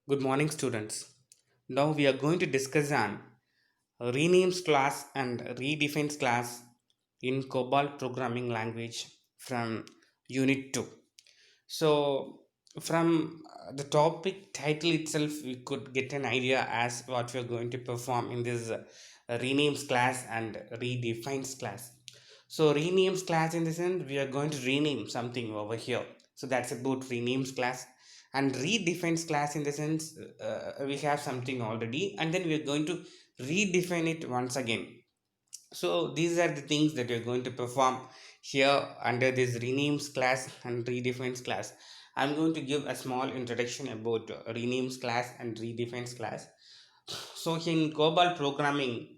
Good morning, students. Now we are going to discuss on renames class and redefines class in COBOL programming language from Unit 2. So, from the topic title itself, we could get an idea as what we are going to perform in this renames class and redefines class. So, renames class in the sense we are going to rename something over here. So, that's about renames class and redefines class in the sense we have something already and then we are going to redefine it once again. So these are the things that we're going to perform here under this renames class and redefines class. I'm going to give a small introduction about renames class and redefines class. So in COBOL programming,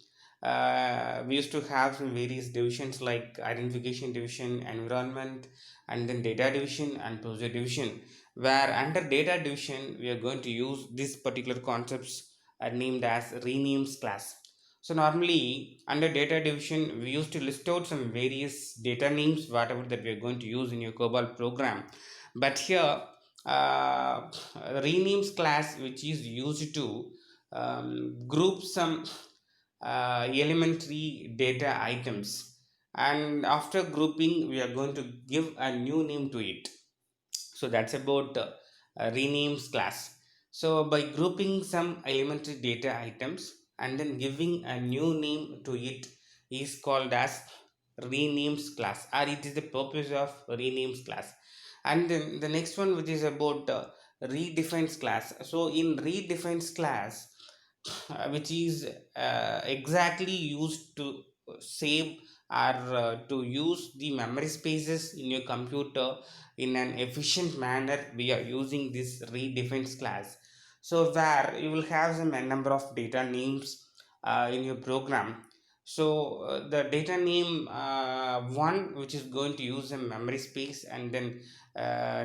we used to have some various divisions like identification division, environment, and then data division and procedure division. Where under data division, we are going to use these particular concepts named as renames class. So normally under data division, we used to list out some various data names, whatever that we are going to use in your COBOL program. But here, renames class, which is used to group some elementary data items, and after grouping we are going to give a new name to it. So that's about renames class. So by grouping some elementary data items and then giving a new name to it is called as renames class, or it is the purpose of renames class. And then the next one, which is about redefines class. So in redefines class, which is exactly used to save or to use the memory spaces in your computer in an efficient manner, we are using this redefines class. So where you will have some number of data names in your program. So the data name one, which is going to use some memory space, and then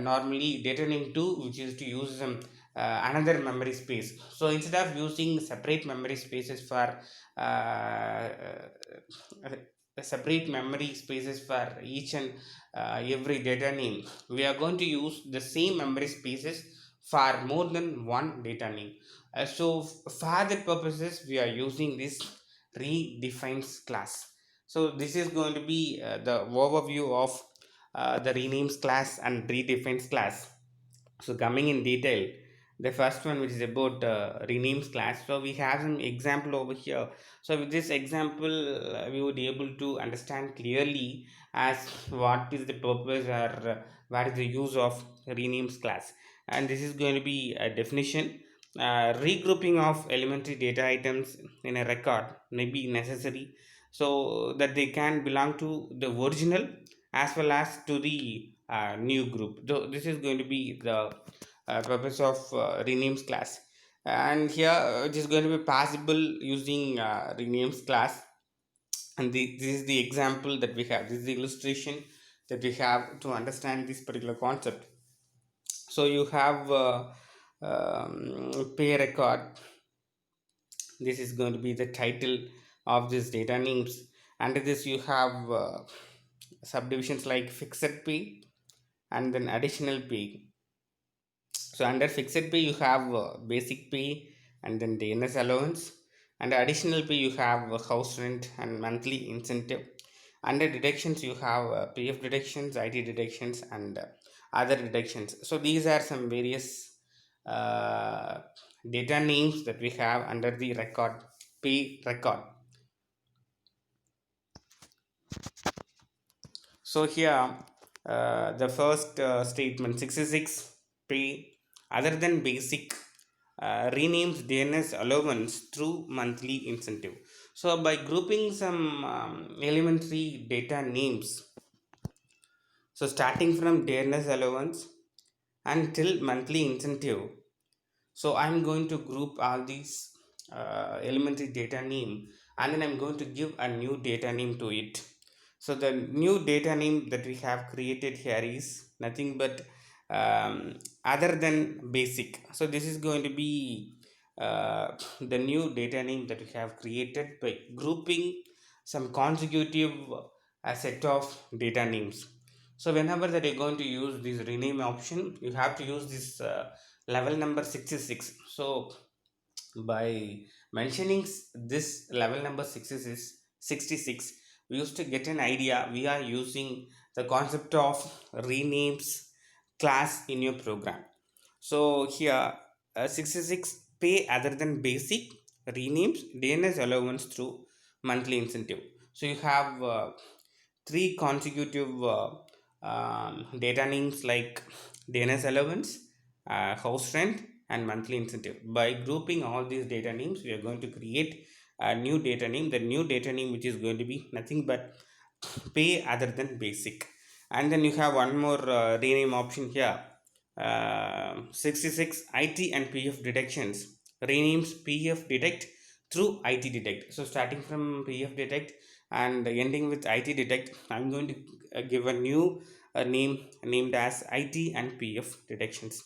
normally data name 2, which is to use some another memory space. So instead of using separate memory spaces for separate memory spaces for each and every data name, we are going to use the same memory spaces for more than one data name. So for that purposes we are using this redefines class. So this is going to be the overview of the renames class and redefines class. So coming in detail, the first one, which is about renames class. So we have some example over here. So with this example, we would be able to understand clearly as what is the purpose or what is the use of renames class. And this is going to be a definition. Regrouping of elementary data items in a record may be necessary so that they can belong to the original as well as to the new group. So this is going to be the purpose of renames class. And here it is going to be possible using renames class. And this is the example that we have. This is the illustration that we have to understand this particular concept. So you have pay record. This is going to be the title of this data names. Under this you have subdivisions like fixed pay and then additional pay. So under fixed pay you have basic pay and then DNS allowance, and additional pay you have house rent and monthly incentive. Under deductions you have PF deductions, IT deductions, and other deductions. So these are some various uh, data names that we have under the record pay record. So here the first statement 66 pay other than basic renames DNS allowance through monthly incentive. So by grouping some elementary data names, so starting from DNS allowance until monthly incentive, so I'm going to group all these elementary data name, and then I'm going to give a new data name to it. So the new data name that we have created here is nothing but other than basic. So this is going to be the new data name that we have created by grouping some consecutive set of data names. So whenever that you're going to use this rename option, you have to use this level number 66. So by mentioning this level number 66, we used to get an idea. We are using the concept of renames class in your program. So here 66 pay other than basic renames DNS allowance through monthly incentive. So you have three consecutive data names like DNS allowance, house rent, and monthly incentive. By grouping all these data names, we are going to create a new data name. The new data name, which is going to be nothing but pay other than basic. And then you have one more rename option here. 66 IT and PF detections renames PF detect through IT detect. So starting from PF detect and ending with IT detect, I'm going to give a new name named as IT and PF detections.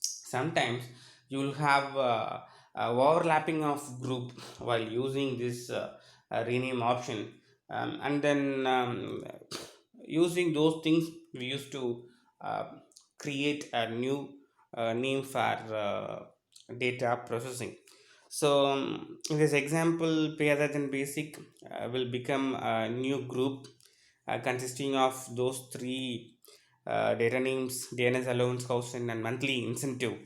Sometimes you will have overlapping of group while using this rename option, and then using those things we used to uh, create a new name for data processing. So in this example, pay other than basic will become a new group consisting of those three data names: DNS allowance, house rent, and monthly incentive.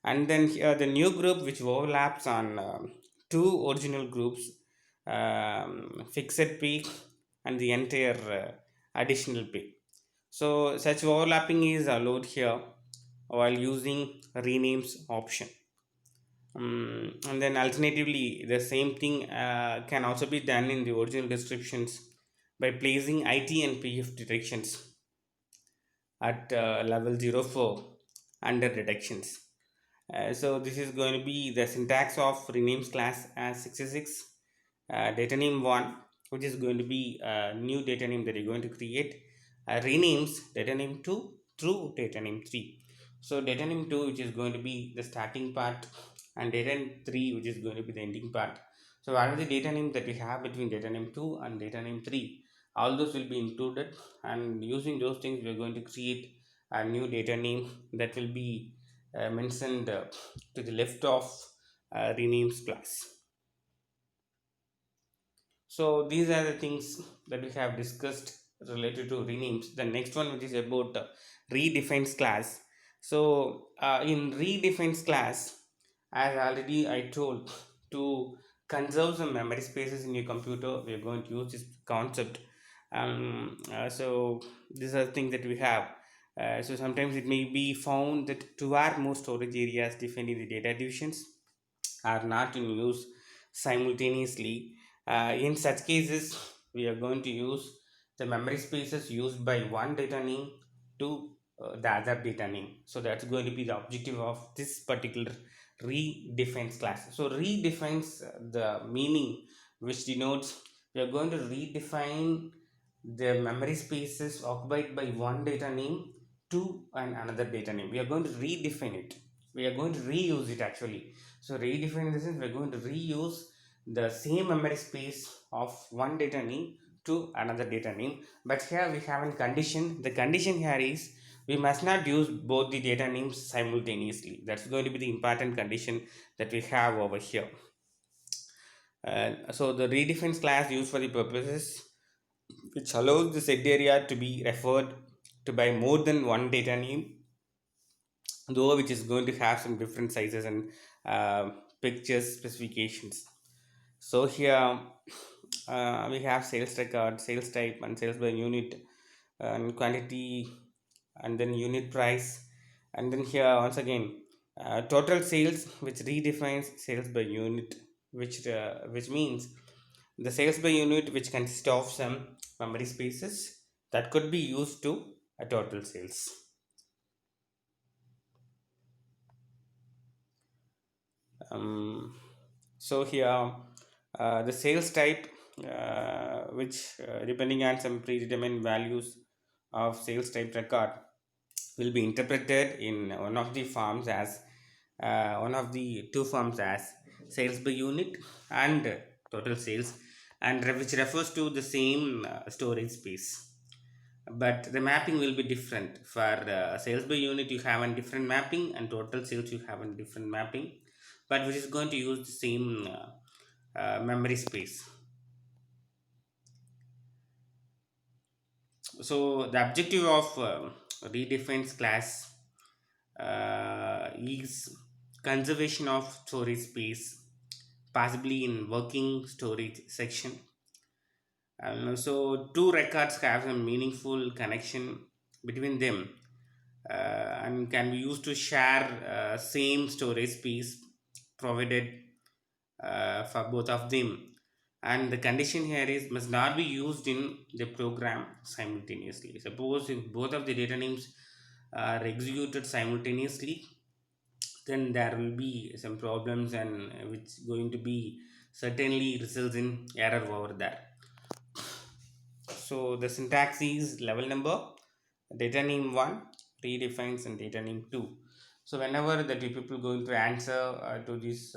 And then here the new group which overlaps on two original groups, fixed pay and the entire additional pay. So such overlapping is allowed here while using renames option. And then alternatively, the same thing can also be done in the original descriptions by placing IT and PF detections at level 04 under detections. So this is going to be the syntax of renames class as 66 data name 1, which is going to be a new data name that you're going to create, renames data name 2 through data name 3. So data name 2, which is going to be the starting part, and data name 3, which is going to be the ending part. So what are the data name that we have between data name 2 and data name 3? All those will be included, and using those things we are going to create a new data name that will be mentioned to the left of renames class. So these are the things that we have discussed related to renames. The next one, which is about redefines class. So in redefines class, as already I told, to conserve some memory spaces in your computer, we are going to use this concept. So these are things that we have. So sometimes it may be found that two or more storage areas defined in the data divisions are not in use simultaneously. In such cases, we are going to use the memory spaces used by one data name to the other data name. So that's going to be the objective of this particular redefines class. So redefines the meaning, which denotes we are going to redefine the memory spaces occupied by one data name to another data name. We are going to redefine it. We are going to reuse it actually. So redefine this is we're going to reuse the same memory space of one data name to another data name. But here we have a condition. The condition here is we must not use both the data names simultaneously. That's going to be the important condition that we have over here. So the redefines class used for the purposes which allows the set area to be referred to by more than one data name, though which is going to have some different sizes and uh, pictures specifications. So here we have sales record, sales type, and sales by unit, and quantity, and then unit price. And then here once again total sales, which redefines sales by unit, which means the sales by unit which consists of some memory spaces that could be used to a total sales. um, so here the sales type, which depending on some predetermined values of sales type record, will be interpreted in one of the forms as one of the two forms as sales by unit and total sales, and which refers to the same storage space. but the mapping will be different. For sales by unit, you have a different mapping, and total sales you have a different mapping, but which is going to use the same memory space. So the objective of redefined class is conservation of storage space, possibly in working storage section. So two records have a meaningful connection between them, and can be used to share same storage space provided for both of them. And the condition here is must not be used in the program simultaneously. Suppose if both of the data names are executed simultaneously, then there will be some problems, and which going to be certainly results in error over there. So the syntax is level number, data name 1 redefines, and data name 2. So whenever the two people going to answer to these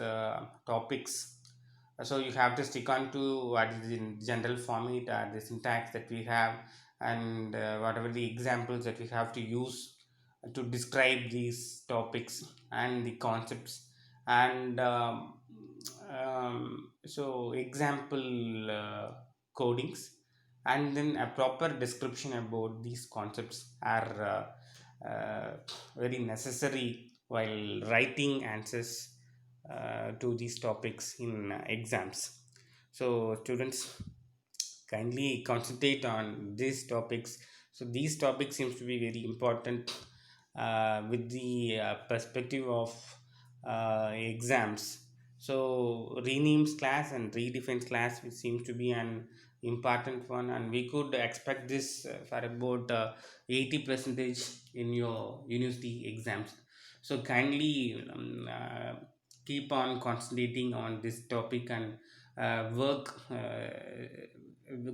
topics, so you have to stick on to what is in general format, the syntax that we have, and whatever the examples that we have to use to describe these topics and the concepts. And so example codings, and then a proper description about these concepts are very necessary while writing answers to these topics in exams. So students, kindly concentrate on these topics. So these topics seems to be very important with the perspective of exams. So renames class and redefines class, which seems to be an important one, and we could expect this for about 80 percentage in your university exams. So kindly keep on concentrating on this topic, and work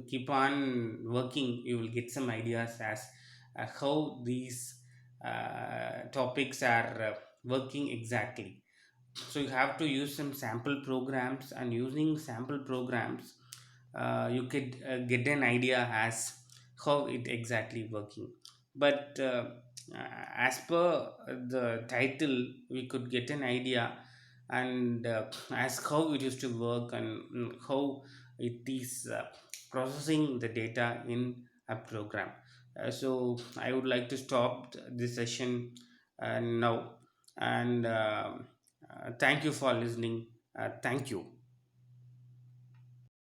keep on working. You will get some ideas as how these topics are working exactly. So you have to use some sample programs, and using sample programs you could get an idea as how it exactly working. But as per the title, we could get an idea, and as how it used to work, and how it is processing the data in a program. So I would like to stop this session now, and thank you for listening. Thank you.